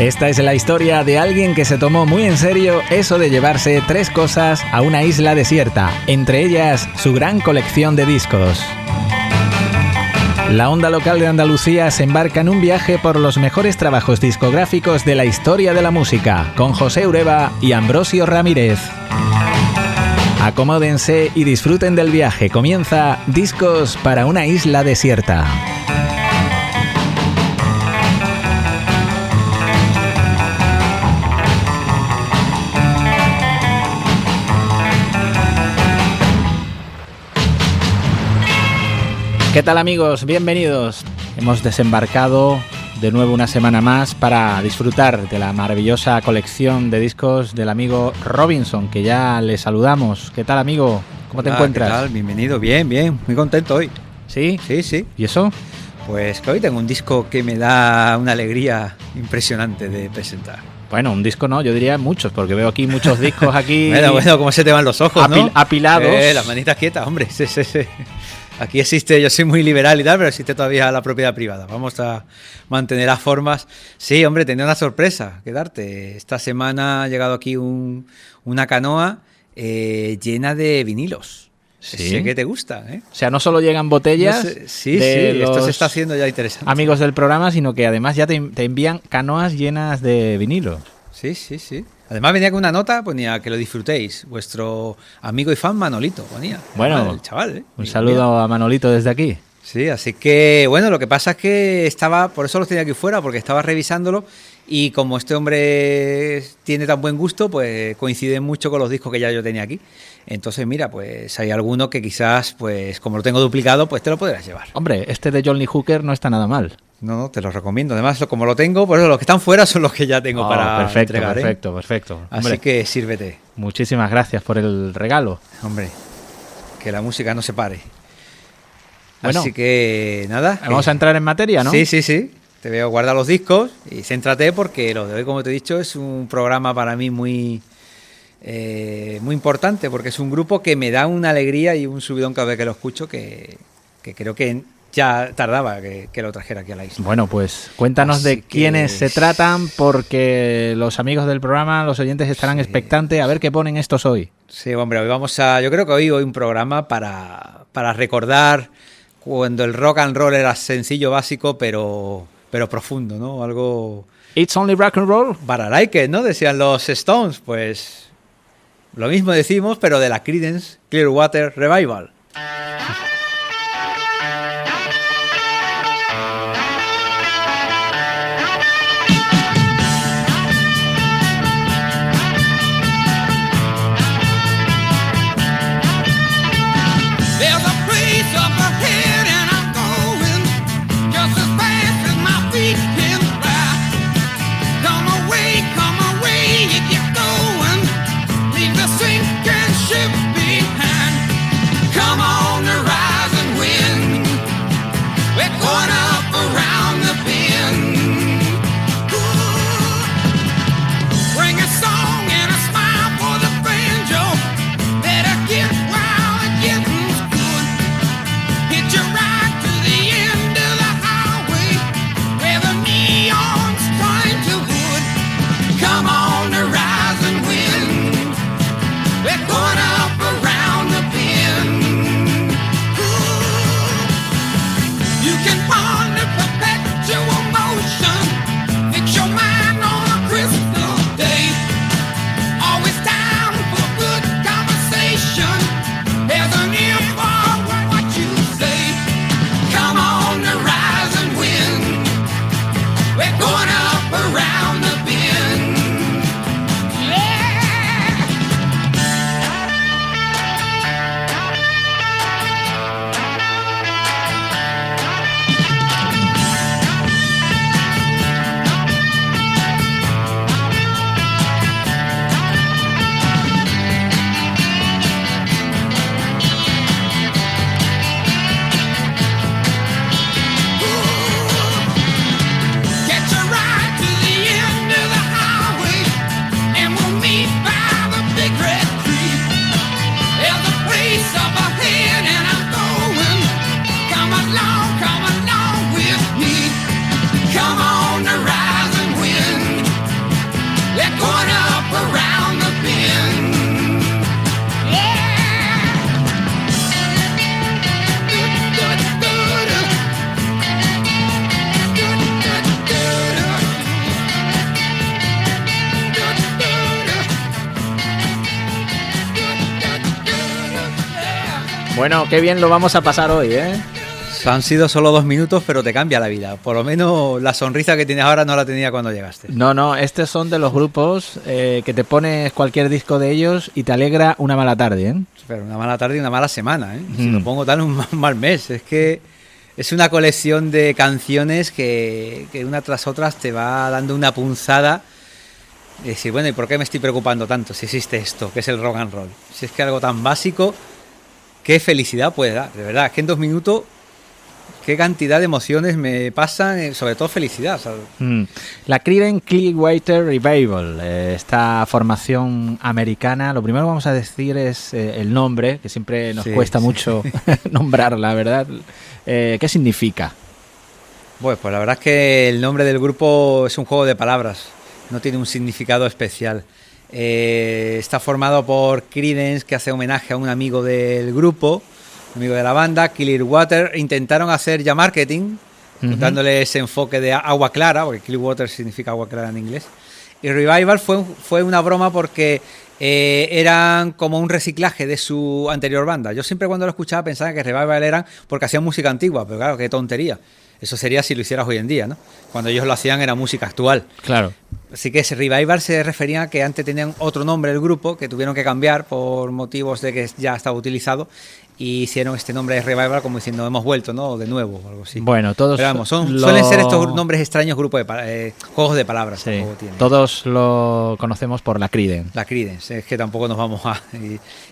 Esta es la historia de alguien que se tomó muy en serio eso de llevarse 3 cosas a una isla desierta, entre ellas su gran colección de discos. La onda local de Andalucía se embarca en un viaje por los mejores trabajos discográficos de la historia de la música, con José Ureba y Ambrosio Ramírez. Acomódense y disfruten del viaje. Comienza Discos para una isla desierta. ¿Qué tal, amigos? Bienvenidos. Hemos desembarcado de nuevo una semana más para disfrutar de la maravillosa colección de discos del amigo Robinson, que ya le saludamos. ¿Qué tal, amigo? ¿Cómo te encuentras? ¿Qué tal? Bienvenido. Bien, muy contento hoy. ¿Sí? Sí. ¿Y eso? Pues que hoy tengo un disco que me da una alegría impresionante de presentar. Bueno, un disco no, yo diría muchos, porque veo aquí muchos discos aquí. bueno, cómo se te van los ojos, ¿no? Apilados. Las manitas quietas, hombre. Sí. Aquí existe, yo soy muy liberal y tal, pero existe todavía la propiedad privada. Vamos a mantener las formas. Sí, hombre, tenía una sorpresa que darte. Esta semana ha llegado aquí una canoa llena de vinilos. Sí. Sé que te gusta, ¿eh? O sea, no solo llegan botellas. No sé, sí, esto se está haciendo ya interesante. Amigos del programa, sino que además ya te envían canoas llenas de vinilo. Sí. Además venía con una nota, ponía que lo disfrutéis. Vuestro amigo y fan Manolito, ponía. Bueno, el chaval, ¿eh? Un saludo a Manolito desde aquí. Sí, así que, bueno, lo que pasa es que por eso lo tenía aquí fuera, porque estaba revisándolo y como este hombre tiene tan buen gusto, pues coincide mucho con los discos que ya yo tenía aquí. Entonces, mira, pues hay alguno que quizás, pues como lo tengo duplicado, pues te lo podrás llevar. Hombre, este de John Lee Hooker no está nada mal. No, te lo recomiendo. Además, como lo tengo, pues los que están fuera son los que ya tengo para entregar. Perfecto. Así Hombre, que sírvete. Muchísimas gracias por el regalo. Hombre, que la música no se pare. Bueno, así que nada. Vamos a entrar en materia, ¿no? Sí. Te veo, guarda los discos y céntrate porque lo de hoy, como te he dicho, es un programa para mí muy importante porque es un grupo que me da una alegría y un subidón cada vez que lo escucho que creo que ya tardaba que lo trajera aquí a la isla. Bueno, pues cuéntanos de quiénes se tratan, porque los amigos del programa, los oyentes estarán expectantes a ver qué ponen estos hoy. Sí, hombre, yo creo que hoy un programa para recordar cuando el rock and roll era sencillo, básico, pero profundo, ¿no? Algo... It's only rock and roll. Para like it, ¿no? Decían los Stones, pues lo mismo decimos, pero de la Creedence Clearwater Revival. Come Bueno, qué bien lo vamos a pasar hoy, ¿eh? Han sido solo 2 minutos, pero te cambia la vida. Por lo menos la sonrisa que tienes ahora no la tenía cuando llegaste. No, estos son de los grupos que te pones cualquier disco de ellos y te alegra una mala tarde, ¿eh? Pero una mala tarde y una mala semana, ¿eh? Si lo pongo tal, un mal mes. Es que es una colección de canciones que una tras otras te va dando una punzada. Y decir, bueno, ¿y por qué me estoy preocupando tanto si existe esto, que es el rock and roll? Si es que algo tan básico, qué felicidad puede dar. De verdad, es que en 2 minutos... qué cantidad de emociones me pasan, sobre todo felicidad, ¿sabes? La Creedence Clearwater Revival, esta formación americana, lo primero que vamos a decir es el nombre, que siempre nos cuesta mucho nombrarla, ¿verdad? ¿Qué significa? Pues la verdad es que el nombre del grupo es un juego de palabras, no tiene un significado especial. Está formado por Creedence, que hace homenaje a un amigo del grupo, amigo de la banda. Clearwater intentaron hacer ya marketing, dándole ese enfoque de agua clara, porque Clearwater significa agua clara en inglés. Y Revival fue una broma porque eran como un reciclaje de su anterior banda. Yo siempre cuando lo escuchaba pensaba que Revival eran porque hacían música antigua, pero claro, qué tontería. Eso sería si lo hicieras hoy en día, ¿no? Cuando ellos lo hacían era música actual. Claro. Así que ese Revival se refería a que antes tenían otro nombre el grupo, que tuvieron que cambiar por motivos de que ya estaba utilizado, y hicieron este nombre de Revival como diciendo hemos vuelto, ¿no? De nuevo o algo así. Bueno, todos... Pero vamos, suelen ser estos nombres extraños, juegos de palabras. Sí, todos lo conocemos por la Creedence. La Creedence, es que tampoco nos vamos a...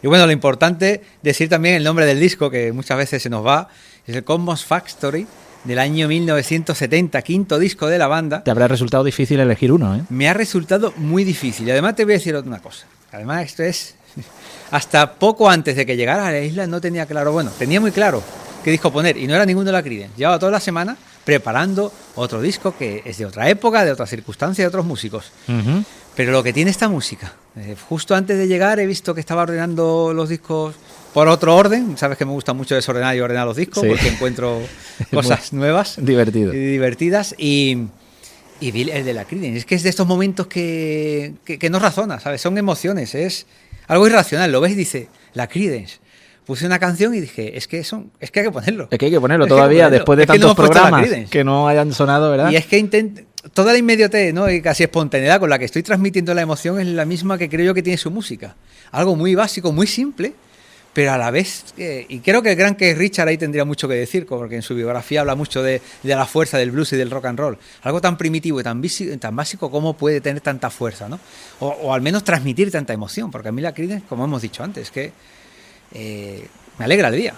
Y bueno, lo importante, decir también el nombre del disco, que muchas veces se nos va, es el Cosmos Factory, del año 1970, quinto disco de la banda. Te habrá resultado difícil elegir uno, ¿eh? Me ha resultado muy difícil. Y además te voy a decir una cosa. Además esto es... Hasta poco antes de que llegara a la isla no tenía claro... Bueno, tenía muy claro qué disco poner y no era ninguno de la Creedence. Llevaba toda la semana preparando otro disco que es de otra época, de otra circunstancia, de otros músicos. Pero lo que tiene esta música... justo antes de llegar he visto que estaba ordenando los discos... por otro orden, sabes que me gusta mucho desordenar y ordenar los discos, porque encuentro cosas nuevas y divertidas, y vi el de la Creedence. Es que es de estos momentos que no razona, ¿sabes? Son emociones, es algo irracional, lo ves y dices, la Creedence. Puse una canción y dije, es que hay que ponerlo. Es que hay que ponerlo todavía, después de tantos programas que no hayan sonado, ¿verdad? Y es que toda la inmediatez, ¿no? Y casi espontaneidad con la que estoy transmitiendo la emoción es la misma que creo yo que tiene su música. Algo muy básico, muy simple, pero a la vez, y creo que el gran Keith Richards ahí tendría mucho que decir, porque en su biografía habla mucho de la fuerza del blues y del rock and roll. Algo tan primitivo y tan básico, ¿cómo puede tener tanta fuerza, ¿no? O al menos transmitir tanta emoción, porque a mí la Creedence, como hemos dicho antes, que me alegra el día.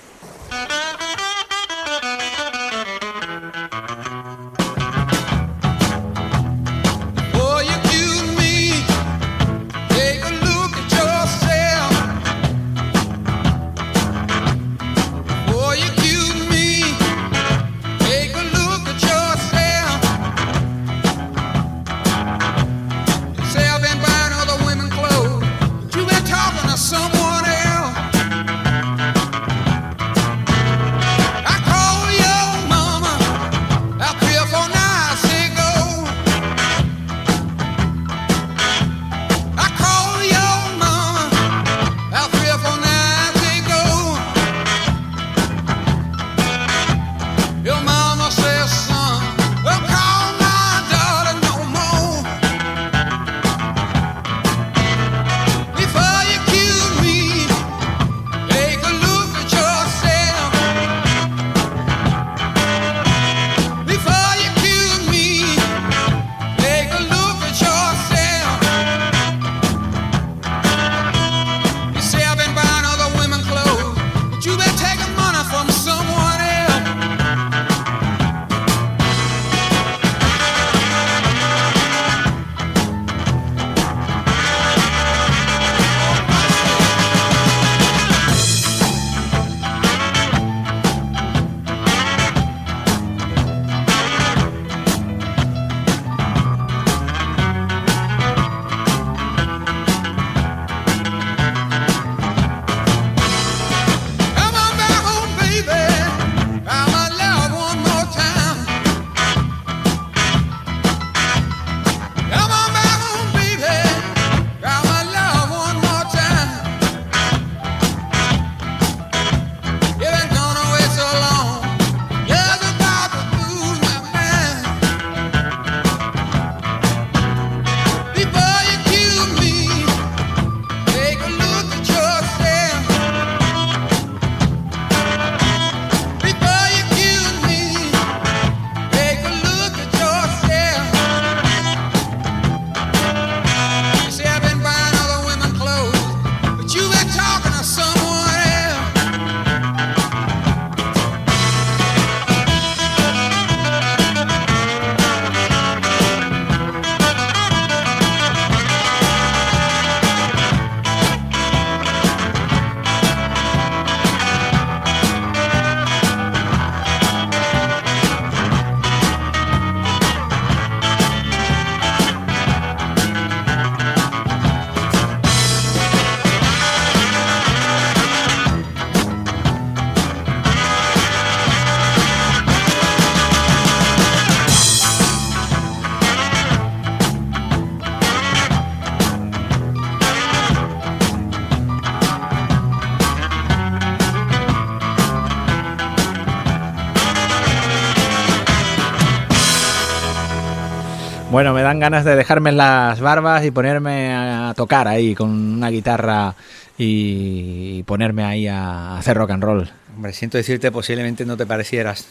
Bueno, me dan ganas de dejarme las barbas y ponerme a tocar ahí con una guitarra y ponerme ahí a hacer rock and roll. Hombre, siento decirte, posiblemente no te parecieras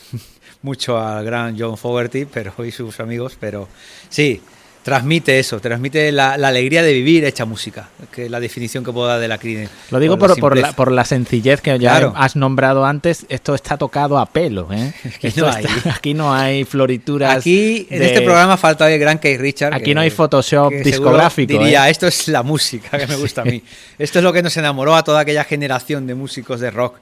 mucho al gran John Fogerty y sus amigos, pero sí, transmite eso, transmite la alegría de vivir hecha música, que es la definición que puedo dar de la Creedence. Lo digo por la sencillez que ya has nombrado antes. Esto está tocado a pelo, ¿eh? Aquí no hay florituras. Aquí en este programa falta el gran Keith Richards. Aquí no hay Photoshop discográfico. Diría, esto es la música que me gusta a mí. Esto es lo que nos enamoró a toda aquella generación de músicos de rock.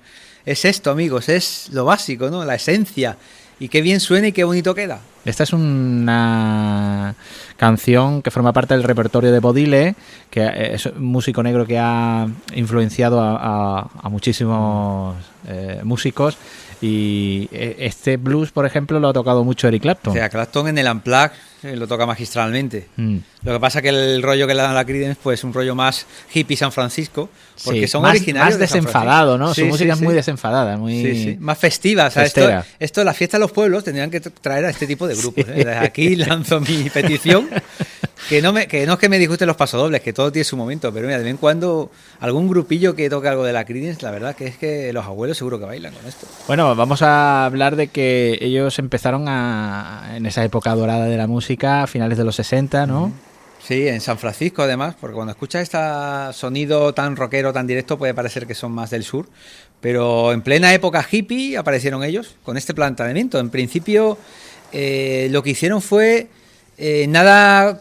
Es esto, amigos, es lo básico, ¿no? La esencia. Y qué bien suena y qué bonito queda. Esta es una canción que forma parte del repertorio de Bodile, que es un músico negro que ha influenciado a muchísimos músicos. Y este blues, por ejemplo, lo ha tocado mucho Eric Clapton. O sea, Clapton en el Unplugged lo toca magistralmente. Lo que pasa que el rollo que le dan a la Creedence, pues un rollo más hippie San Francisco, porque son originarios más desenfadado, ¿no? Sí, su música es muy desenfadada, muy más festiva. O sea, esto la fiesta de los pueblos tendrían que traer a este tipo de grupos. Desde aquí lanzo mi petición. Que no es que me disgusten los pasodobles, que todo tiene su momento, pero mira, de vez en cuando algún grupillo que toque algo de la Creedence, la verdad que es que los abuelos seguro que bailan con esto. Bueno, vamos a hablar de que ellos empezaron en esa época dorada de la música, a finales de los 60, ¿no? Sí, en San Francisco además, porque cuando escuchas este sonido tan rockero, tan directo, puede parecer que son más del sur, pero en plena época hippie aparecieron ellos con este planteamiento. En principio, lo que hicieron fue... nada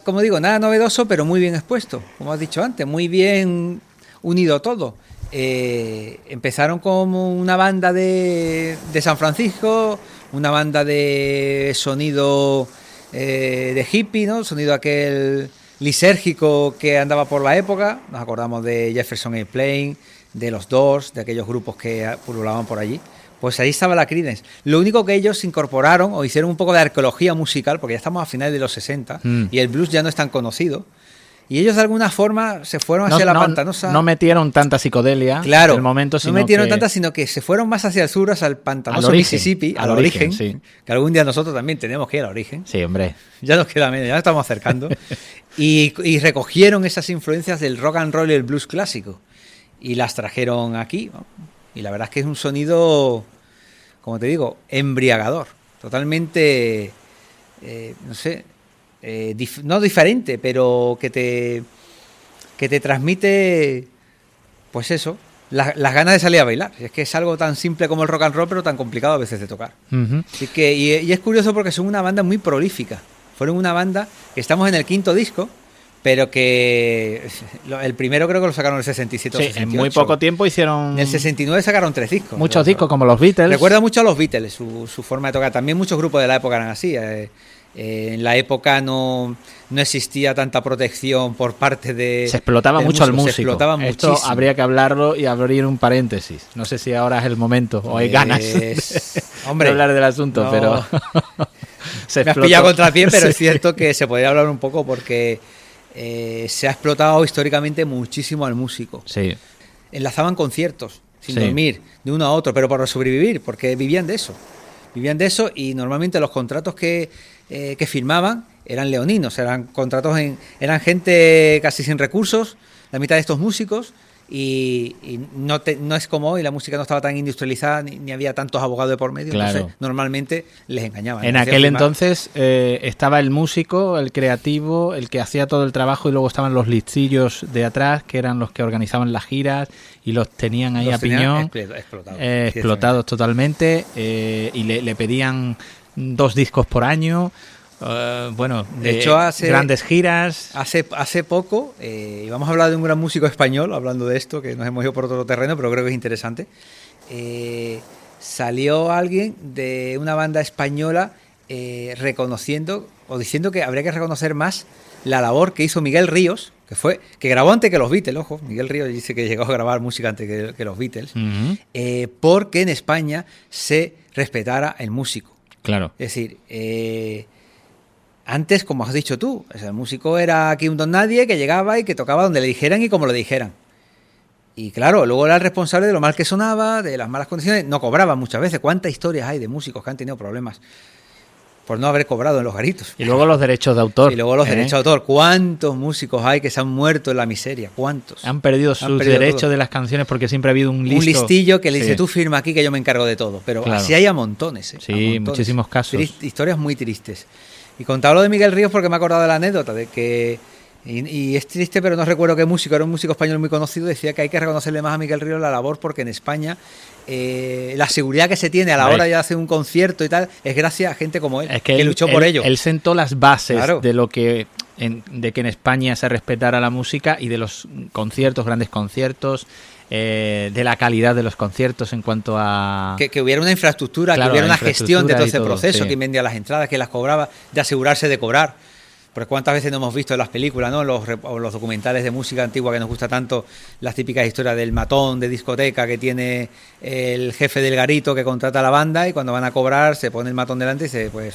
novedoso, pero muy bien expuesto, como has dicho antes, muy bien unido todo. Empezaron como una banda de San Francisco, una banda de sonido de hippie, ¿no? Sonido aquel lisérgico que andaba por la época. Nos acordamos de Jefferson Airplane, de los Doors, de aquellos grupos que pululaban por allí. Pues ahí estaba la Creedence. Lo único que ellos incorporaron o hicieron un poco de arqueología musical, porque ya estamos a finales de los 60 y el blues ya no es tan conocido. Y ellos de alguna forma se fueron hacia la pantanosa. No metieron tanta psicodelia en el momento, sino no metieron tanta, sino que se fueron más hacia el sur, hacia el pantanoso Mississippi, al origen, sí. Que algún día nosotros también tenemos que ir al origen. Sí, hombre. Ya nos queda menos, ya nos estamos acercando. y recogieron esas influencias del rock and roll y el blues clásico. Y las trajeron aquí, ¿no? Y la verdad es que es un sonido, como te digo, embriagador. Totalmente, no diferente, pero que te transmite, pues eso, las ganas de salir a bailar. Es que es algo tan simple como el rock and roll, pero tan complicado a veces de tocar. Así que, y es curioso porque son una banda muy prolífica. Fueron una banda que estamos en el 5º disco, pero que el primero creo que lo sacaron en el 67 o 68. En muy poco tiempo hicieron... En el 69 sacaron 3 discos. Muchos discos, como los Beatles. Recuerda mucho a los Beatles, su forma de tocar. También muchos grupos de la época eran así. En la época no existía tanta protección por parte de... Se explotaba mucho al músico. Se explotaba muchísimo. Esto habría que hablarlo y abrir un paréntesis. No sé si ahora es el momento o hay ganas de hablar del asunto, no. Pero... Me has pillado contra el pie, pero sí. Es cierto que se podría hablar un poco porque... se ha explotado históricamente muchísimo al músico. Sí. Enlazaban conciertos sin dormir de uno a otro, pero para sobrevivir, porque vivían de eso. Y normalmente los contratos que firmaban eran leoninos, eran contratos eran gente casi sin recursos, la mitad de estos músicos. Y no es como hoy, la música no estaba tan industrializada ni había tantos abogados de por medio. Claro. Entonces normalmente les engañaban. En aquel entonces estaba el músico, el creativo, el que hacía todo el trabajo, y luego estaban los listillos de atrás, que eran los que organizaban las giras y los tenían ahí a piñón, explotados totalmente, y le pedían 2 discos por año. De hecho, grandes giras. Hace poco, y vamos a hablar de un gran músico español, hablando de esto, que nos hemos ido por otro terreno, pero creo que es interesante. Salió alguien de una banda española reconociendo o diciendo que habría que reconocer más la labor que hizo Miguel Ríos, que grabó antes que los Beatles, ojo. Miguel Ríos dice que llegó a grabar música antes que los Beatles, porque en España se respetara el músico. Claro. Es decir, antes, como has dicho tú, el músico era aquí un don nadie que llegaba y que tocaba donde le dijeran y como le dijeran. Y claro, luego era el responsable de lo mal que sonaba, de las malas condiciones. No cobraba muchas veces. ¿Cuántas historias hay de músicos que han tenido problemas? por no haber cobrado en los garitos. Y luego los derechos de autor. Y luego los derechos de autor. ¿Cuántos músicos hay que se han muerto en la miseria? ¿Cuántos? Han perdido sus derechos todo de las canciones porque siempre ha habido un listillo que le dice, tú firma aquí que yo me encargo de todo. Pero claro, así hay a montones. Sí, a montones. Muchísimos casos. Historias muy tristes. Y contaba lo de Miguel Ríos porque me he acordado de la anécdota de que, y es triste, pero no recuerdo qué músico, era un músico español muy conocido, decía que hay que reconocerle más a Miguel Ríos la labor porque en España la seguridad que se tiene a la hora de hacer un concierto y tal es gracias a gente como él, que luchó por ello. Él sentó las bases de lo que de que en España se respetara la música y de los conciertos, grandes conciertos, de la calidad de los conciertos en cuanto a... Que hubiera una infraestructura, que hubiera una gestión de todo ese proceso, quién vendía las entradas, quién las cobraba, de asegurarse de cobrar. Porque cuántas veces no hemos visto en las películas, ¿no? Los documentales de música antigua que nos gusta tanto, las típicas historias del matón de discoteca que tiene el jefe del garito que contrata a la banda y cuando van a cobrar se pone el matón delante y dice, pues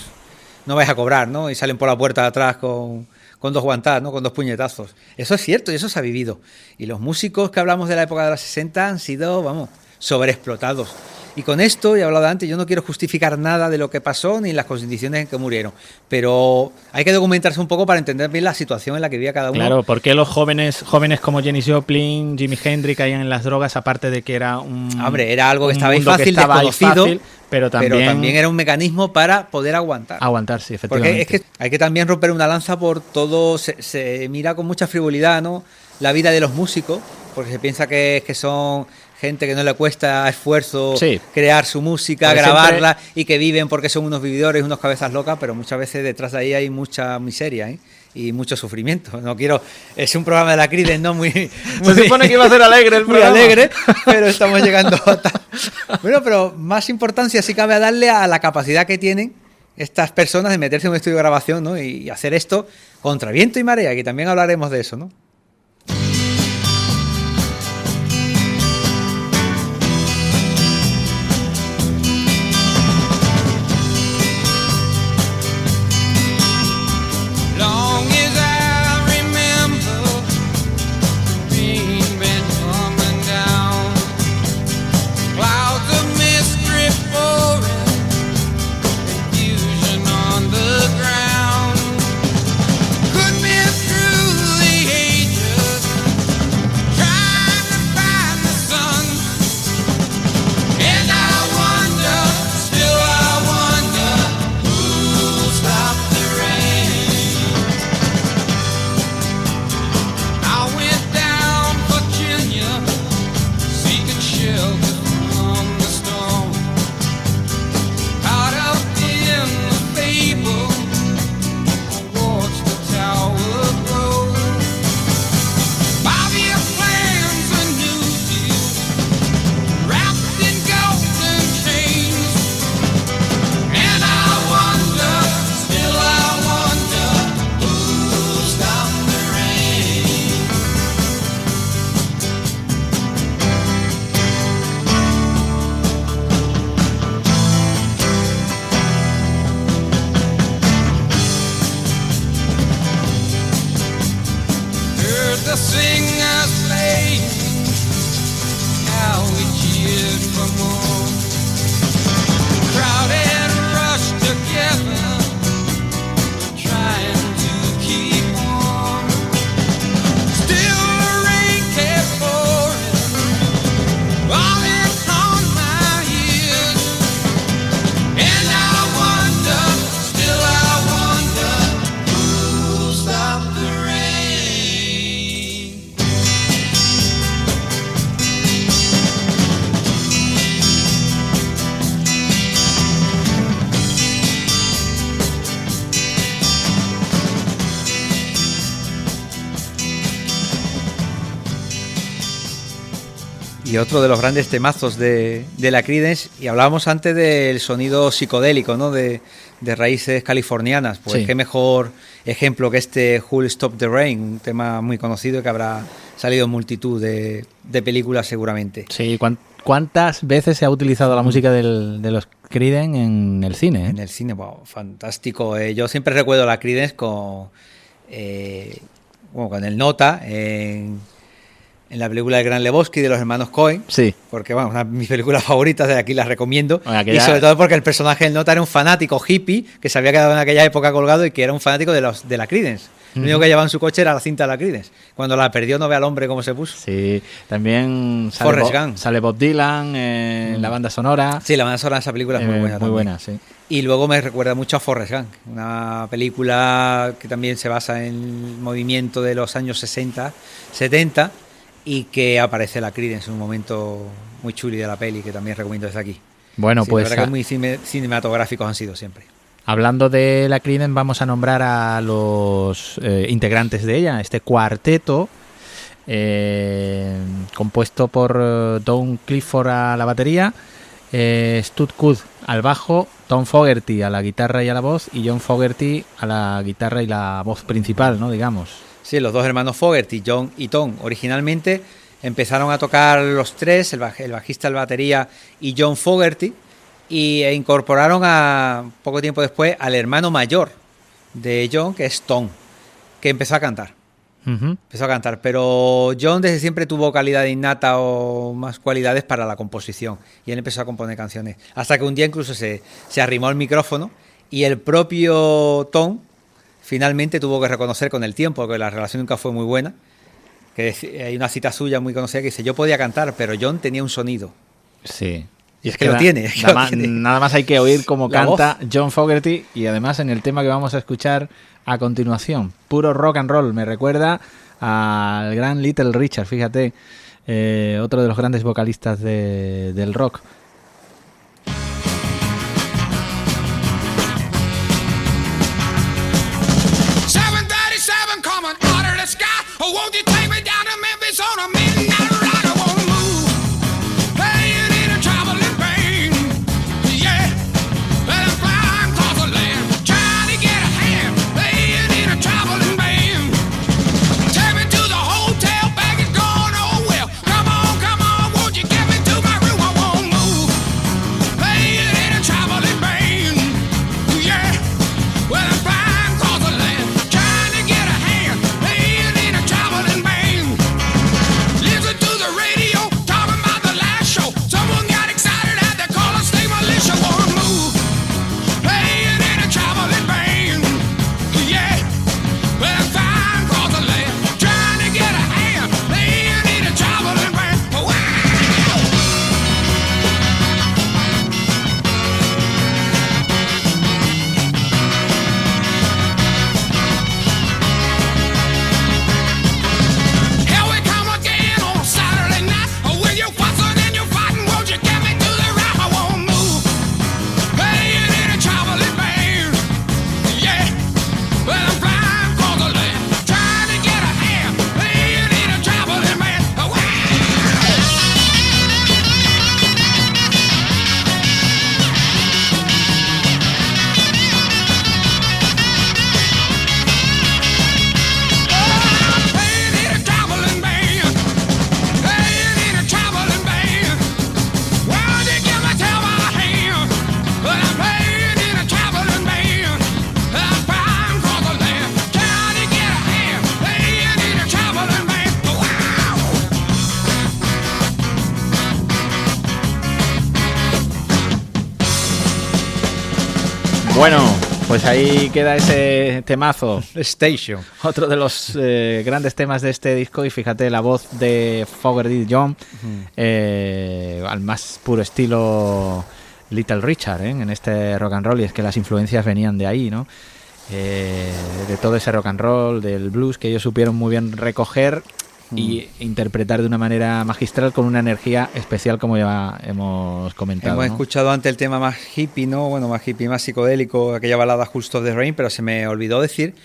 no vais a cobrar, ¿no? Y salen por la puerta de atrás con dos guantadas, ¿no? Con dos puñetazos. Eso es cierto y eso se ha vivido. Y los músicos que hablamos de la época de los 60 han sido, sobreexplotados. Y con esto, ya he hablado antes, yo no quiero justificar nada de lo que pasó ni las condiciones en que murieron, pero hay que documentarse un poco para entender bien la situación en la que vivía cada uno. Claro, ¿por qué los jóvenes como Janis Joplin, Jimi Hendrix caían en las drogas, aparte de que era era algo que estaba fácil, desconocido, pero también era un mecanismo para poder aguantar. Aguantar, sí, efectivamente. Porque es que hay que también romper una lanza por todo, se mira con mucha frivolidad, ¿no?, la vida de los músicos, porque se piensa que son gente que no le cuesta esfuerzo crear su música, porque grabarla y que viven porque son unos vividores, unos cabezas locas, pero muchas veces detrás de ahí hay mucha miseria, y mucho sufrimiento. No quiero, es un programa de la Creedence, ¿no? Se supone que iba a ser alegre el programa. Muy alegre, pero estamos llegando a... Bueno, pero más importancia sí cabe a darle a la capacidad que tienen estas personas de meterse en un estudio de grabación, ¿no?, y hacer esto contra viento y marea, que también hablaremos de eso, ¿no? Y otro de los grandes temazos de la Creedence, y hablábamos antes del sonido psicodélico, ¿no?, de raíces californianas, pues sí, qué mejor ejemplo que este Who'll Stop the Rain, un tema muy conocido que habrá salido en multitud de películas seguramente. Sí, ¿cuántas veces se ha utilizado la música de los Creedence en el cine? En el cine, wow, fantástico. Yo siempre recuerdo la Creedence con el Nota en en la película del Gran Lebowski de los hermanos Coen. Sí. Porque, bueno, una de mis películas favoritas, de aquí las recomiendo. Aquella... Y sobre todo porque el personaje del nota era un fanático hippie que se había quedado en aquella época colgado y que era un fanático de la Creedence. Lo único que llevaba en su coche era la cinta de la Creedence. Cuando la perdió, no ve al hombre cómo se puso. Sí, también sale Bob Dylan en la banda sonora. Sí, la banda sonora de esa película es muy buena. Muy buena, sí. Y luego me recuerda mucho a Forrest Gump, una película que también se basa en el movimiento de los años 60, 70 y que aparece la Creedence en un momento muy chuli de la peli que también recomiendo desde aquí. Bueno, sí, pues... La verdad que muy cinematográficos han sido siempre. Hablando de la Creedence, vamos a nombrar a los integrantes de ella, este cuarteto compuesto por Don Clifford a la batería, Stud Cook al bajo, Tom Fogerty a la guitarra y a la voz y John Fogerty a la guitarra y la voz principal, ¿no? Digamos. Sí, los dos hermanos Fogerty, John y Tom, originalmente empezaron a tocar los tres, el bajista, el batería y John Fogerty, e incorporaron poco tiempo después al hermano mayor de John, que es Tom, que empezó a cantar. Empezó a cantar, pero John desde siempre tuvo calidad innata o más cualidades para la composición y él empezó a componer canciones, hasta que un día incluso se arrimó el micrófono y el propio Tom finalmente tuvo que reconocer con el tiempo, que la relación nunca fue muy buena, que hay una cita suya muy conocida que dice: yo podía cantar, pero John tenía un sonido. Sí. Y es que lo tiene. Nada más hay que oír cómo canta voz. John Fogerty, y además en el tema que vamos a escuchar a continuación, puro rock and roll, me recuerda al gran Little Richard, fíjate, otro de los grandes vocalistas del rock. Bueno, pues ahí queda ese temazo, Station, otro de los grandes temas de este disco. Y fíjate, la voz de Fogerty John, al más puro estilo Little Richard, en este rock and roll. Y es que las influencias venían de ahí, ¿no? De todo ese rock and roll, del blues, que ellos supieron muy bien recoger y interpretar de una manera magistral, con una energía especial, como ya hemos comentado. Hemos escuchado antes el tema más hippie, ¿no? Bueno, más hippie, más psicodélico, aquella balada Just of the Rain, pero se me olvidó decir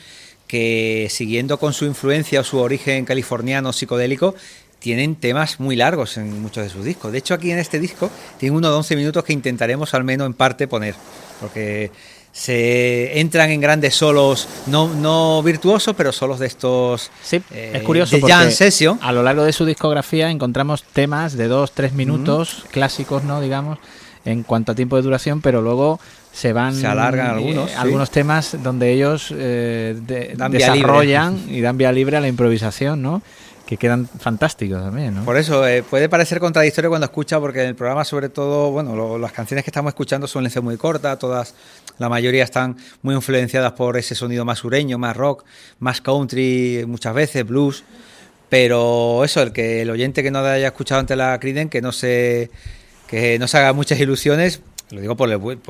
que, siguiendo con su influencia o su origen californiano psicodélico, tienen temas muy largos en muchos de sus discos. De hecho, aquí en este disco tiene uno de 11 minutos que intentaremos al menos en parte poner, porque se entran en grandes solos, no virtuosos, pero solos de estos. Sí, es curioso de porque jam session. A lo largo de su discografía encontramos temas de 2-3 minutos, clásicos, ¿no? Digamos, en cuanto a tiempo de duración, pero luego se alargan algunos temas donde ellos desarrollan y dan vía libre a la improvisación, ¿no? quedan fantásticos también, ¿no? Por eso puede parecer contradictorio cuando escucha, porque en el programa, sobre todo, bueno, las canciones que estamos escuchando suelen ser muy cortas, todas, la mayoría están muy influenciadas por ese sonido más sureño, más rock, más country, muchas veces blues, pero eso, el oyente que no haya escuchado antes la Creedence, que no se haga muchas ilusiones, lo digo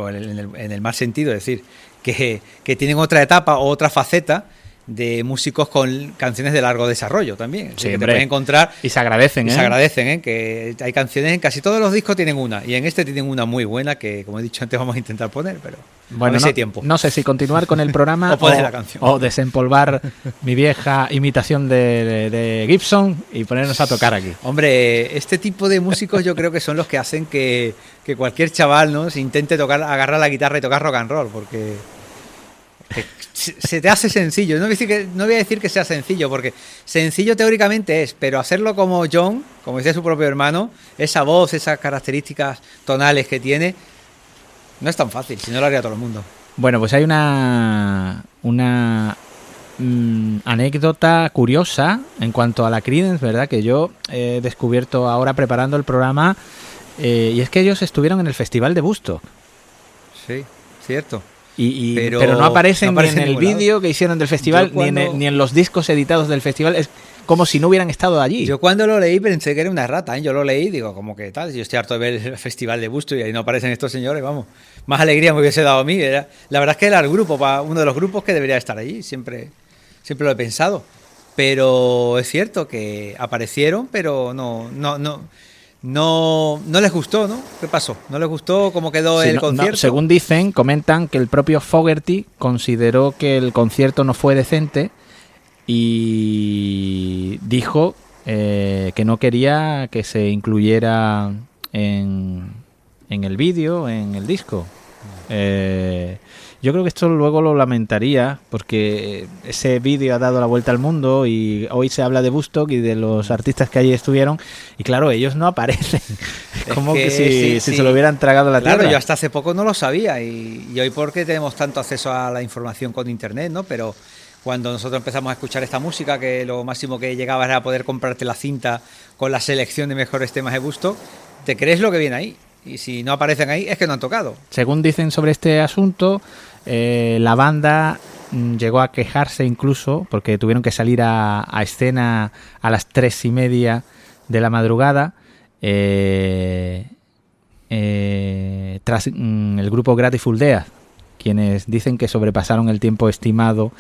en el mal sentido, es decir, que tienen otra etapa o otra faceta de músicos con canciones de largo desarrollo también. Sí, que te puedes encontrar. Y se agradecen, Se agradecen, que hay canciones, en casi todos los discos tienen una, y en este tienen una muy buena que, como he dicho antes, vamos a intentar poner, pero bueno, tiempo. No sé si continuar con el programa o poner la canción. O desempolvar mi vieja imitación de Gibson y ponernos a tocar aquí. Hombre, este tipo de músicos yo creo que son los que hacen que cualquier chaval, ¿no?, se intente agarrar la guitarra y tocar rock and roll, porque se te hace sencillo. No voy a decir que sea sencillo, porque sencillo teóricamente es, pero hacerlo como John, como decía su propio hermano, esa voz, esas características tonales que tiene, no es tan fácil, si no lo haría todo el mundo. Bueno, pues hay una anécdota curiosa en cuanto a la Creedence, ¿verdad? Que yo he descubierto ahora preparando el programa, y es que ellos estuvieron en el Festival de Woodstock. Sí, cierto. Pero no aparecen ni en el vídeo que hicieron del festival, ni en los discos editados del festival. Es como si no hubieran estado allí. Yo cuando lo leí pensé que era una rata, ¿eh? Yo lo leí y digo, como que tal, yo estoy harto de ver el Festival de Woodstock y ahí no aparecen estos señores, vamos. Más alegría me hubiese dado a mí. La verdad es que era uno de los grupos que debería estar allí, siempre lo he pensado. Pero es cierto que aparecieron, pero no les gustó, ¿no? ¿Qué pasó? ¿No les gustó cómo quedó el concierto? Según comentan que el propio Fogerty consideró que el concierto no fue decente y dijo que no quería que se incluyera en el vídeo, en el disco. Yo creo que esto luego lo lamentaría, porque ese vídeo ha dado la vuelta al mundo y hoy se habla de Woodstock y de los artistas que allí estuvieron, y claro, ellos no aparecen. Es como que si se lo hubieran tragado la tierra. Claro, yo hasta hace poco no lo sabía, y hoy porque tenemos tanto acceso a la información con internet, ¿no? Pero cuando nosotros empezamos a escuchar esta música, que lo máximo que llegaba era poder comprarte la cinta con la selección de mejores temas de Woodstock, te crees lo que viene ahí. Y si no aparecen ahí, es que no han tocado. Según dicen sobre este asunto, la banda llegó a quejarse incluso porque tuvieron que salir a escena a las 3:30 de la madrugada tras el grupo Grateful Dead, quienes dicen que sobrepasaron el tiempo estimado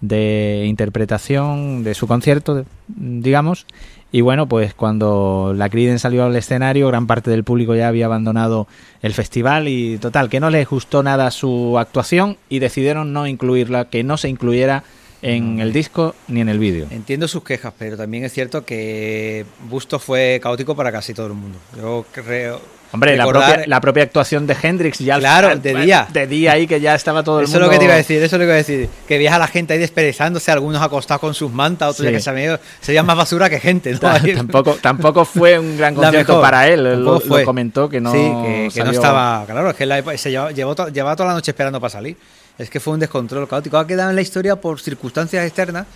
de interpretación de su concierto, digamos. Y bueno, pues cuando la Creedence salió al escenario, gran parte del público ya había abandonado el festival y total, que no les gustó nada su actuación y decidieron no incluirla, que no se incluyera en el disco ni en el vídeo. Entiendo sus quejas, pero también es cierto que Woodstock fue caótico para casi todo el mundo. Yo creo... Hombre, la propia actuación de Hendrix ya de día ahí, que ya estaba todo el mundo... Eso es lo que te iba a decir, que veías a la gente ahí desperezándose, algunos acostados con sus mantas, otros ya que serían más basura que gente, ¿no? Tampoco fue un gran concierto para él, lo comentó que no... Sí, que no estaba... Claro, es que se llevaba toda la noche esperando para salir. Es que fue un descontrol caótico. Ha quedado en la historia por circunstancias externas,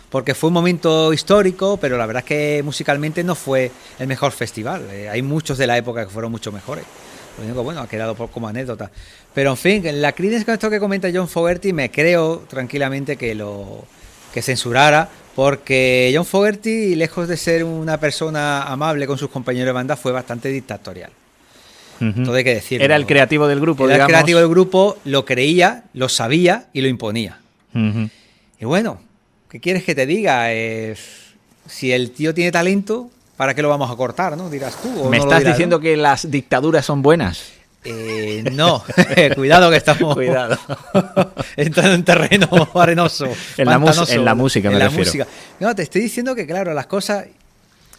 porque fue un momento histórico, pero la verdad es que musicalmente no fue el mejor festival. Hay muchos de la época que fueron mucho mejores. Lo único, bueno, ha quedado como anécdota. Pero en fin, la Creedence, con esto que comenta John Fogerty, me creo tranquilamente que censurara, porque John Fogerty, lejos de ser una persona amable con sus compañeros de banda, fue bastante dictatorial. Todo hay que decirlo. Era el creativo del grupo, digamos. El creativo del grupo, lo creía, lo sabía y lo imponía. Y bueno, ¿qué quieres que te diga? Si el tío tiene talento, ¿para qué lo vamos a cortar, no? Dirás tú. ¿Me estás diciendo que las dictaduras son buenas? No, cuidado que estamos entrando en terreno arenoso. En la música me refiero. No, te estoy diciendo que claro, las cosas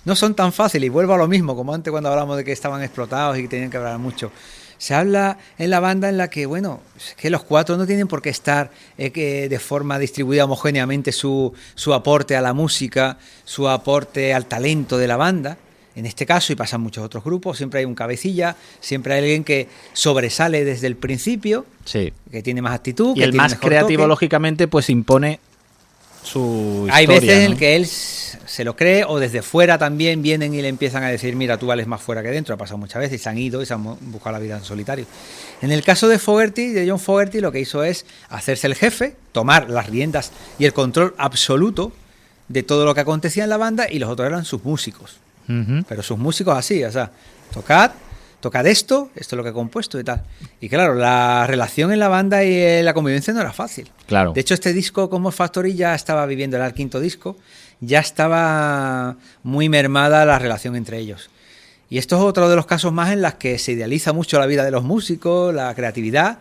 no son tan fáciles, y vuelvo a lo mismo, como antes cuando hablamos de que estaban explotados y que tenían que hablar mucho. Se habla en la banda en la que, bueno, es que los cuatro no tienen por qué estar de forma distribuida homogéneamente su aporte a la música, su aporte al talento de la banda. En este caso, y pasa en muchos otros grupos, siempre hay un cabecilla, siempre hay alguien que sobresale desde el principio, sí, que tiene más actitud. Y que el tiene más creativo, toque. Lógicamente, pues impone su historia. Hay veces ¿no? en que él se lo cree, o desde fuera también vienen y le empiezan a decir, mira, tú vales más fuera que dentro. Ha pasado muchas veces y se han ido y se han buscado la vida en solitario. En el caso de Fogerty, de John Fogerty, lo que hizo es hacerse el jefe, tomar las riendas y el control absoluto de todo lo que acontecía en la banda, y los otros eran sus músicos. Uh-huh. Pero sus músicos así, o sea, tocad esto es lo que he compuesto y tal. Y claro, la relación en la banda y la convivencia no era fácil. Claro. De hecho, este disco como Factory ya estaba viviendo, era el quinto disco, ya estaba muy mermada la relación entre ellos. Y esto es otro de los casos más en los que se idealiza mucho la vida de los músicos, la creatividad,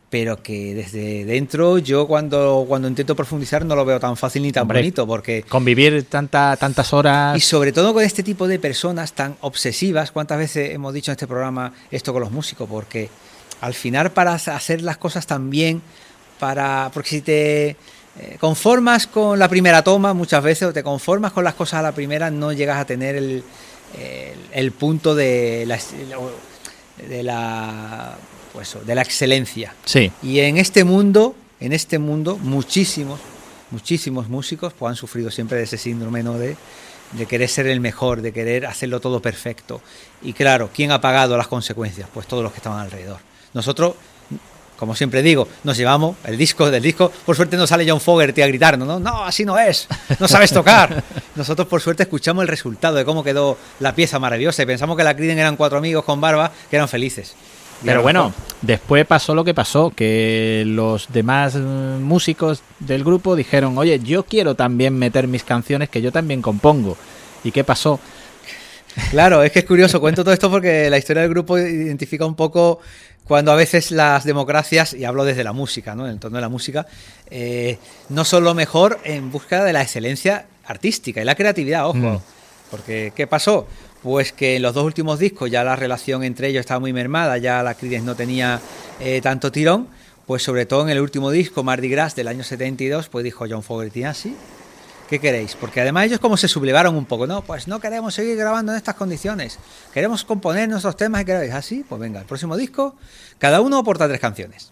pero que desde dentro yo cuando intento profundizar no lo veo tan fácil ni tan bonito, porque convivir tantas horas, y sobre todo con este tipo de personas tan obsesivas. ¿Cuántas veces hemos dicho en este programa esto con los músicos? Porque al final, para hacer las cosas tan bien, porque si te conformas con la primera toma muchas veces, o te conformas con las cosas a la primera, no llegas a tener el punto de la excelencia. Sí. Y en este mundo muchísimos músicos pues han sufrido siempre de ese síndrome, ¿no? de querer ser el mejor, de querer hacerlo todo perfecto. Y claro, ¿quién ha pagado las consecuencias? Pues todos los que estaban alrededor. Nosotros, como siempre digo, nos llevamos del disco, por suerte no sale John Fogerty a gritarnos, no, así no es, no sabes tocar. Nosotros por suerte escuchamos el resultado de cómo quedó la pieza maravillosa, y pensamos que la Creedence eran 4 amigos con barba que eran felices. Pero bueno, después pasó lo que pasó, que los demás músicos del grupo dijeron, oye, yo quiero también meter mis canciones, que yo también compongo. ¿Y qué pasó? Claro, es que es curioso, cuento todo esto porque la historia del grupo identifica un poco cuando a veces las democracias, y hablo desde la música, ¿no? En el entorno de la música, no son lo mejor en búsqueda de la excelencia artística y la creatividad, ojo. Porque, ¿qué pasó? Pues que en los 2 últimos discos ya la relación entre ellos estaba muy mermada, ya la Creedence no tenía tanto tirón, pues sobre todo en el último disco, Mardi Gras, del año 72, pues dijo John Fogerty, así, ¿qué queréis? Porque además ellos como se sublevaron un poco, no, pues no queremos seguir grabando en estas condiciones, queremos componer nuestros temas y queréis, así, pues venga, el próximo disco, cada uno aporta 3 canciones.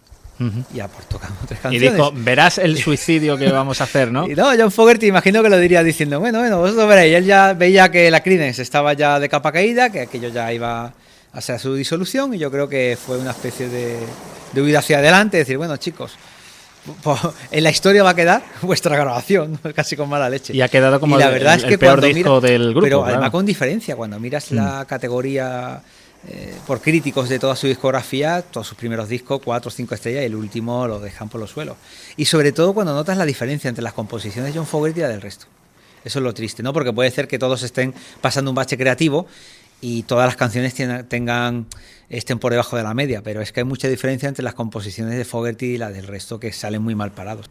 Y aportó cada uno 3 canciones. Y dijo, verás el suicidio que vamos a hacer, ¿no? Y no, John Fogerty imagino que lo diría diciendo, bueno, vosotros veréis. Él ya veía que la Creedence estaba ya de capa caída, que aquello ya iba a ser su disolución, y yo creo que fue una especie de huida hacia adelante, decir, bueno, chicos, pues en la historia va a quedar vuestra grabación, casi con mala leche. Y ha quedado como la verdad es que el peor disco del grupo. Pero claro. además con diferencia, cuando miras la categoría por críticos de toda su discografía, todos sus primeros discos, 4 o 5 estrellas, y el último lo dejan por los suelos. Y sobre todo cuando notas la diferencia entre las composiciones de John Fogerty y la del resto. Eso es lo triste, ¿no? Porque puede ser que todos estén pasando un bache creativo y todas las canciones estén por debajo de la media, pero es que hay mucha diferencia entre las composiciones de Fogerty y las del resto, que salen muy mal parados.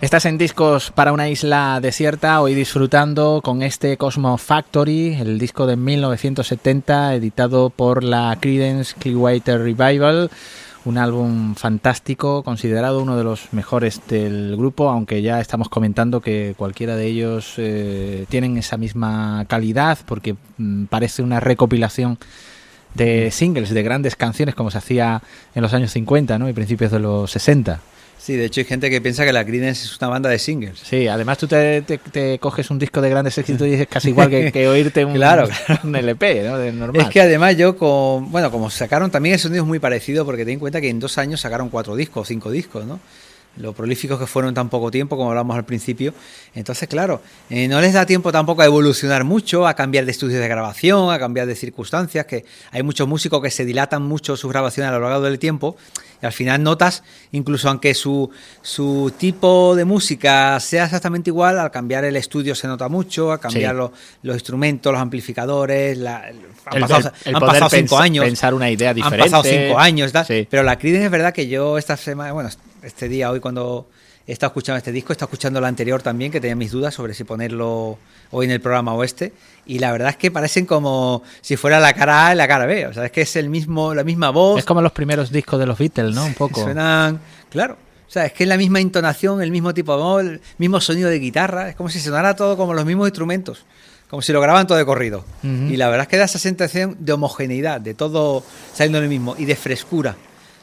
Estás en Discos para una isla desierta, hoy disfrutando con este Cosmo Factory, el disco de 1970 editado por la Creedence Clearwater Revival, un álbum fantástico, considerado uno de los mejores del grupo, aunque ya estamos comentando que cualquiera de ellos tienen esa misma calidad, porque parece una recopilación de singles, de grandes canciones, como se hacía en los años 50, ¿no? Y principios de los 60. Sí, de hecho hay gente que piensa que la Creedence es una banda de singles. Sí, además tú te coges un disco de grandes éxitos y dices casi igual que oírte un, claro. un LP, ¿no? De normal. Es que además como sacaron también el sonido es muy parecido, porque ten en cuenta que en 2 años sacaron 4 discos, 5 discos, ¿no? Lo prolíficos que fueron en tan poco tiempo, como hablamos al principio. Entonces, claro, no les da tiempo tampoco a evolucionar mucho, a cambiar de estudios de grabación, a cambiar de circunstancias, que hay muchos músicos que se dilatan mucho sus grabaciones a lo largo del tiempo, y al final notas, incluso aunque su tipo de música sea exactamente igual, al cambiar el estudio se nota mucho, a cambiar los instrumentos, los amplificadores, han pasado 5 años. Pensar una idea diferente. Han pasado 5 años, sí. Pero la Creedence es verdad que yo esta semana, este día, hoy cuando he estado escuchando este disco, he estado escuchando el anterior también, que tenía mis dudas sobre si ponerlo hoy en el programa o y la verdad es que parecen como si fuera la cara A y la cara B, o sea, es que es la misma voz. Es como los primeros discos de los Beatles, ¿no? Un poco. Suenan, claro, o sea, es que es la misma entonación, el mismo tipo de voz, el mismo sonido de guitarra, es como si sonara todo como los mismos instrumentos, como si lo grababan todo de corrido. Y la verdad es que da esa sensación de homogeneidad, de todo saliendo lo mismo, y de frescura,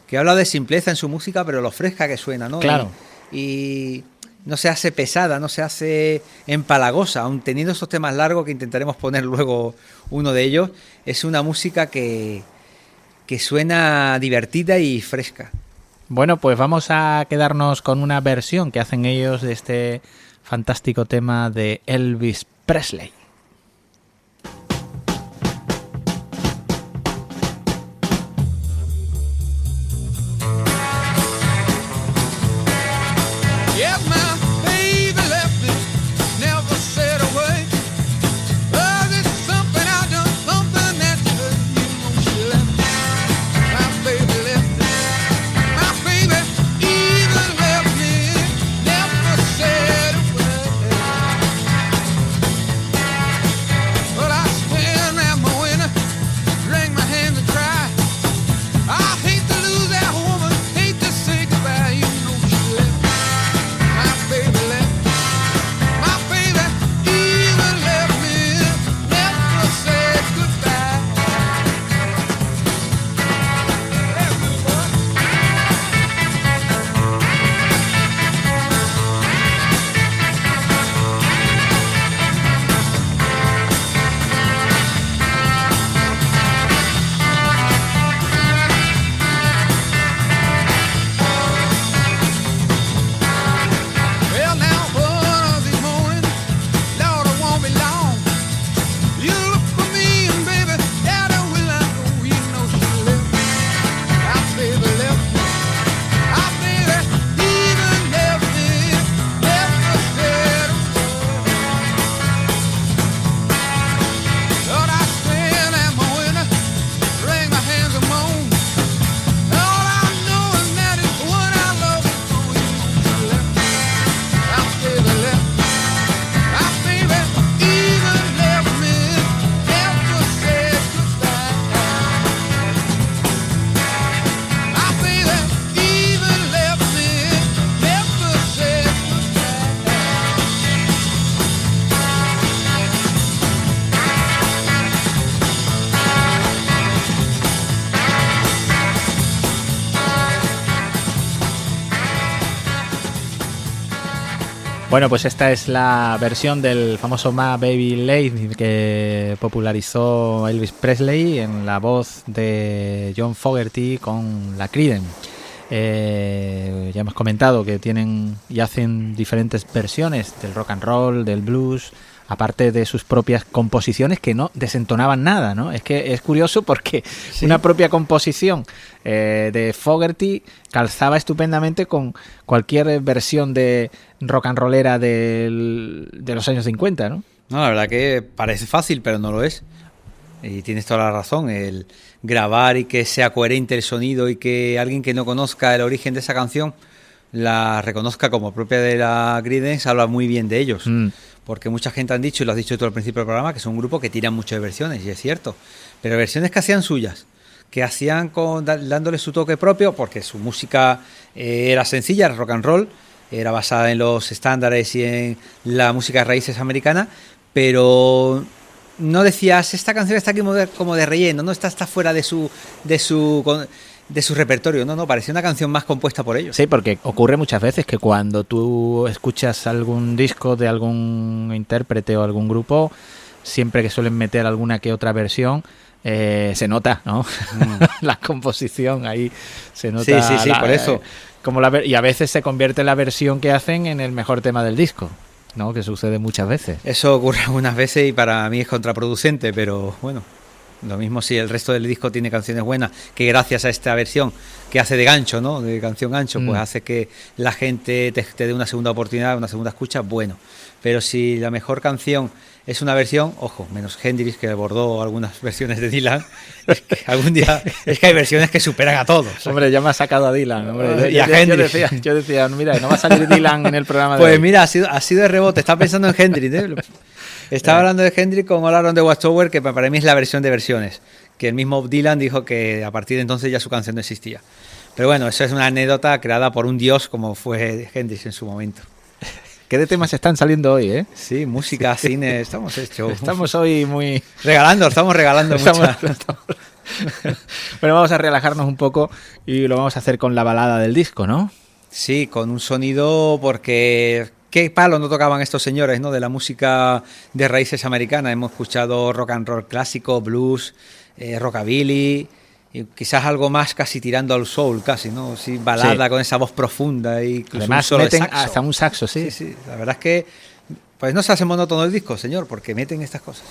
que habla de simpleza en su música, pero lo fresca que suena, ¿no? Claro. Y no se hace pesada, no se hace empalagosa, aun teniendo estos temas largos que intentaremos poner luego uno de ellos. Es una música que suena divertida y fresca. Bueno, pues vamos a quedarnos con una versión que hacen ellos de este fantástico tema de Elvis Presley. Bueno, pues esta es la versión del famoso Ma Baby Late que popularizó Elvis Presley en la voz de John Fogerty con la Creedence. Ya hemos comentado que tienen y hacen diferentes versiones del rock and roll, del blues, aparte de sus propias composiciones que no desentonaban nada, ¿no? Es que es curioso porque una propia composición de Fogerty calzaba estupendamente con cualquier versión de rock and rollera de los años 50, ¿no? No, la verdad que parece fácil, pero no lo es. Y tienes toda la razón, el grabar y que sea coherente el sonido y que alguien que no conozca el origen de esa canción la reconozca como propia de la Creedence, habla muy bien de ellos. Porque mucha gente han dicho, y lo has dicho tú al principio del programa, que son un grupo que tiran mucho de versiones, y es cierto. Pero versiones que hacían suyas, que hacían dándole su toque propio, porque su música era sencilla, era rock and roll, era basada en los estándares y en la música de raíces americana, pero no decías, esta canción está aquí como de relleno, no está fuera de su repertorio, no, parecía una canción más compuesta por ellos. Sí, porque ocurre muchas veces que cuando tú escuchas algún disco de algún intérprete o algún grupo, siempre que suelen meter alguna que otra versión, se nota, ¿no? La composición ahí se nota. Sí, por eso. Y a veces se convierte la versión que hacen en el mejor tema del disco, ¿no? Que sucede muchas veces. Eso ocurre algunas veces y para mí es contraproducente, pero bueno. Lo mismo si el resto del disco tiene canciones buenas, que gracias a esta versión que hace de gancho, ¿no? De canción gancho, pues hace que la gente te dé una segunda oportunidad, una segunda escucha, bueno. Pero si la mejor canción es una versión, ojo, menos Hendrix, que abordó algunas versiones de Dylan, es que algún día es que hay versiones que superan a todos. Hombre, ya me ha sacado a Dylan, hombre. Y a Hendrix. Yo decía, mira, no va a salir Dylan en el programa de Pues hoy. Mira, ha sido de rebote, está pensando en Hendrix, ¿eh? Estaba hablando de Hendrix con All Around the Watchtower, que para mí es la versión de versiones, que el mismo Dylan dijo que a partir de entonces ya su canción no existía. Pero bueno, eso es una anécdota creada por un dios como fue Hendrix en su momento. ¿Qué de temas están saliendo hoy, eh? Sí, música, cine, estamos hoy muy... Estamos regalando mucho. Pero vamos a relajarnos un poco y lo vamos a hacer con la balada del disco, ¿no? Sí, con un sonido porque... ¿Qué palo no tocaban estos señores, ¿no? De la música de raíces americanas? Hemos escuchado rock and roll clásico, blues, rockabilly, y quizás algo más casi tirando al soul, casi, ¿no? Sí, balada, sí, con esa voz profunda y además un meten hasta un saxo, sí. Sí, la verdad es que pues no se hace monótono el disco, señor, porque meten estas cosas.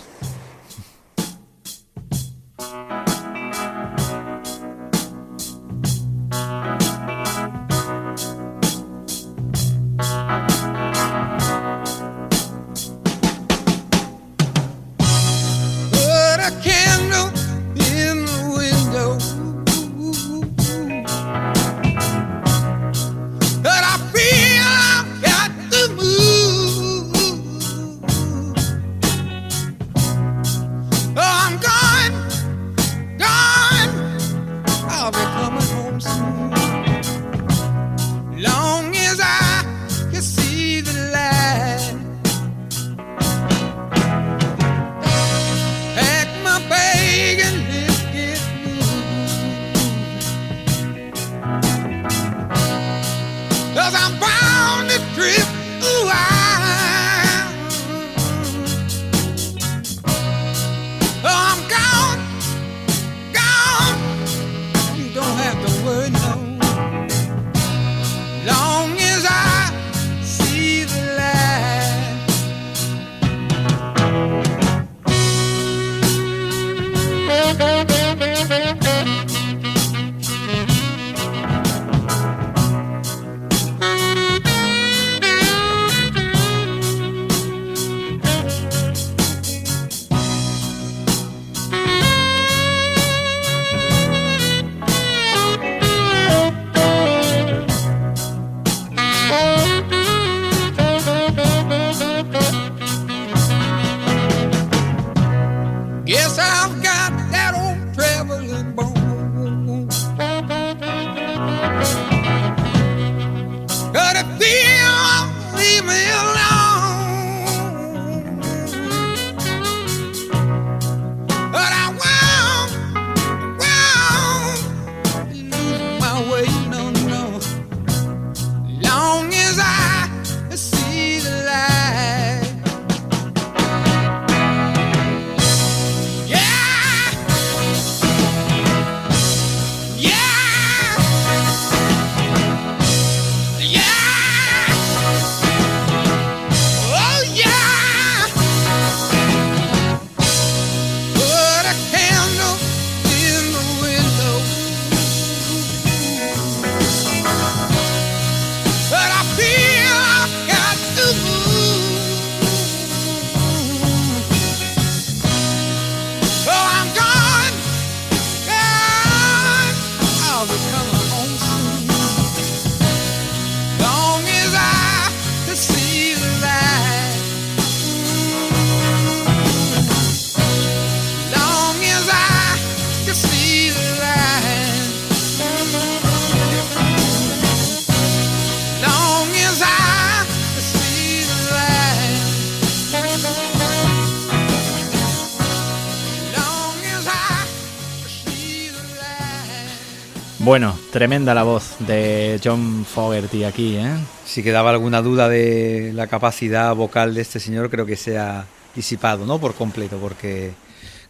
Bueno, tremenda la voz de John Fogerty aquí, ¿eh? Si quedaba alguna duda de la capacidad vocal de este señor, creo que se ha disipado, ¿no? Por completo, porque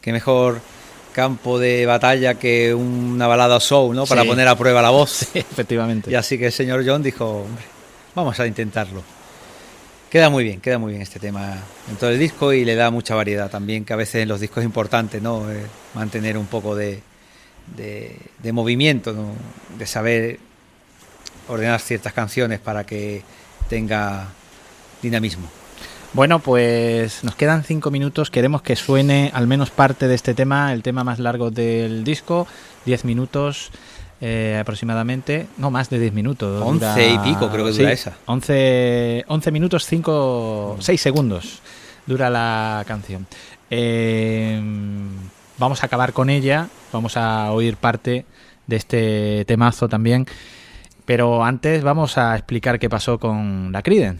qué mejor campo de batalla que una balada soul, ¿no? Para poner a prueba la voz. Sí, efectivamente. Y así que el señor John dijo, hombre, vamos a intentarlo. Queda muy bien este tema en todo el disco y le da mucha variedad también, que a veces en los discos es importante, ¿no? Mantener un poco de movimiento, ¿no? De saber ordenar ciertas canciones para que tenga dinamismo. Bueno, pues nos quedan 5 minutos. Queremos que suene al menos parte de este tema, el tema más largo del disco, 10 minutos aproximadamente, no más de 10 minutos. 11 y pico creo que dura esa. 11 minutos 6 segundos dura la canción. Vamos a acabar con ella, vamos a oír parte de este temazo también, pero antes vamos a explicar qué pasó con la Creedence.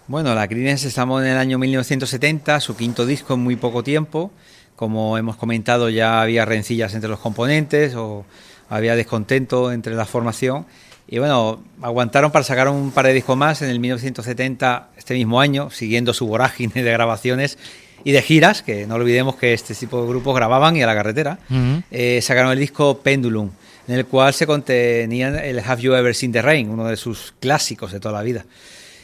Bueno, la Creedence estamos en el año 1970, su quinto disco en muy poco tiempo. Como hemos comentado, ya había rencillas entre los componentes o había descontento entre la formación. Y bueno, aguantaron para sacar un par de discos más en el 1970, este mismo año, siguiendo su vorágine de grabaciones y de giras, que no olvidemos que este tipo de grupos grababan y a la carretera. Sacaron el disco Pendulum, en el cual se contenía el Have You Ever Seen the Rain, uno de sus clásicos de toda la vida.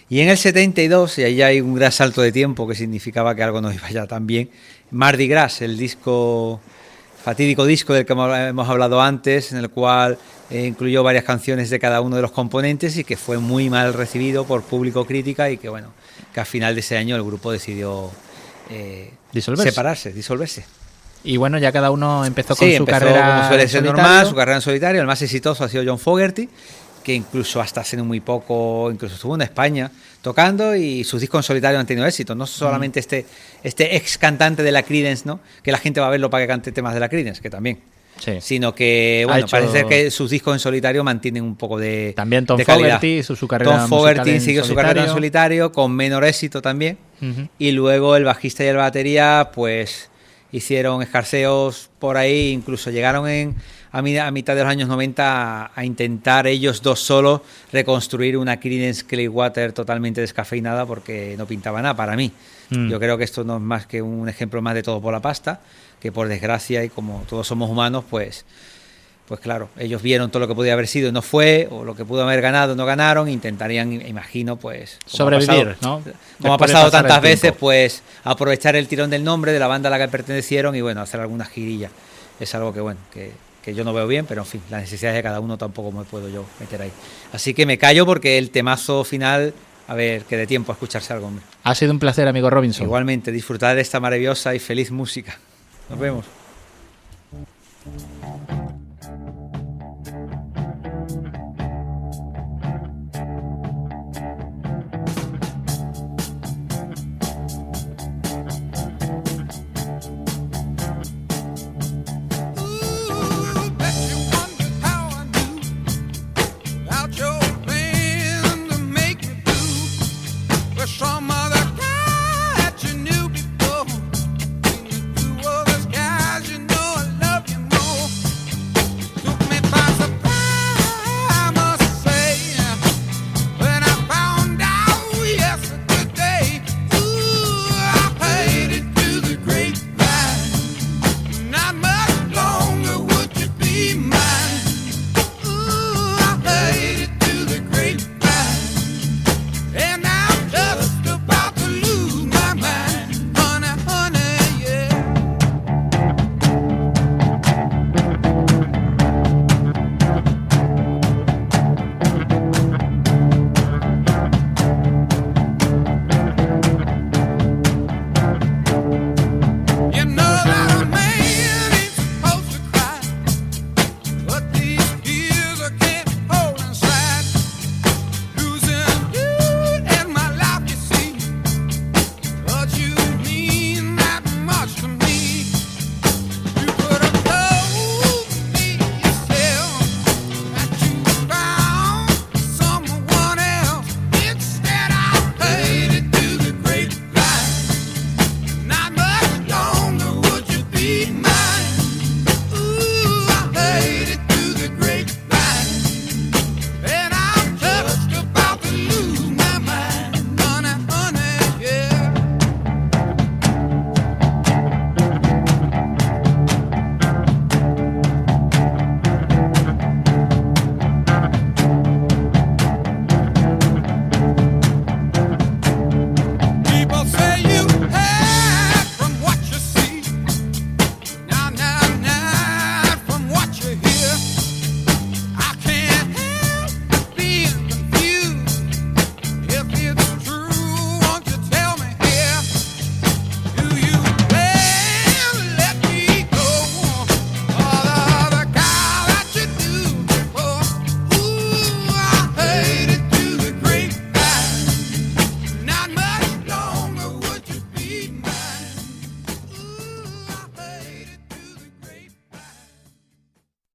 Y en el 72, y ahí hay un gran salto de tiempo que significaba que algo no iba ya tan bien, Mardi Gras, el disco, fatídico disco del que hemos hablado antes, en el cual incluyó varias canciones de cada uno de los componentes y que fue muy mal recibido por público, crítica, y que bueno, que al final de ese año el grupo decidió disolverse. Y bueno, ya cada uno empezó con su carrera, como suele ser normal, su carrera en solitario. El más exitoso ha sido John Fogerty, que incluso hasta hace muy poco, incluso estuvo en España tocando, y sus discos en solitario han tenido éxito. No solamente este ex cantante de la Creedence, ¿no? Que la gente va a verlo para que cante temas de la Creedence, que también. Sí. Sino que, bueno, parece ser que sus discos en solitario mantienen un poco de también Tom de calidad. Fogerty, su carrera Tom Fogerty siguió su carrera en solitario, con menor éxito también. Y luego el bajista y el batería, pues hicieron escarceos por ahí, incluso llegaron a mitad de los años 90 a intentar ellos dos solos reconstruir una Creedence Clearwater totalmente descafeinada, porque no pintaba nada para mí. Yo creo que esto no es más que un ejemplo más de todo por la pasta, que por desgracia, y como todos somos humanos, pues claro, ellos vieron todo lo que podía haber sido y no fue, o lo que pudo haber ganado no ganaron, intentarían, imagino, pues sobrevivir, ¿no? Como ha pasado tantas veces, pues aprovechar el tirón del nombre de la banda a la que pertenecieron y bueno, hacer alguna girilla. Es algo que bueno, que yo no veo bien, pero en fin, las necesidades de cada uno tampoco me puedo yo meter ahí. Así que me callo, porque el temazo final, a ver, que dé tiempo a escucharse algo, hombre. Ha sido un placer, amigo Robinson. Igualmente, disfrutar de esta maravillosa y feliz música. Nos vemos.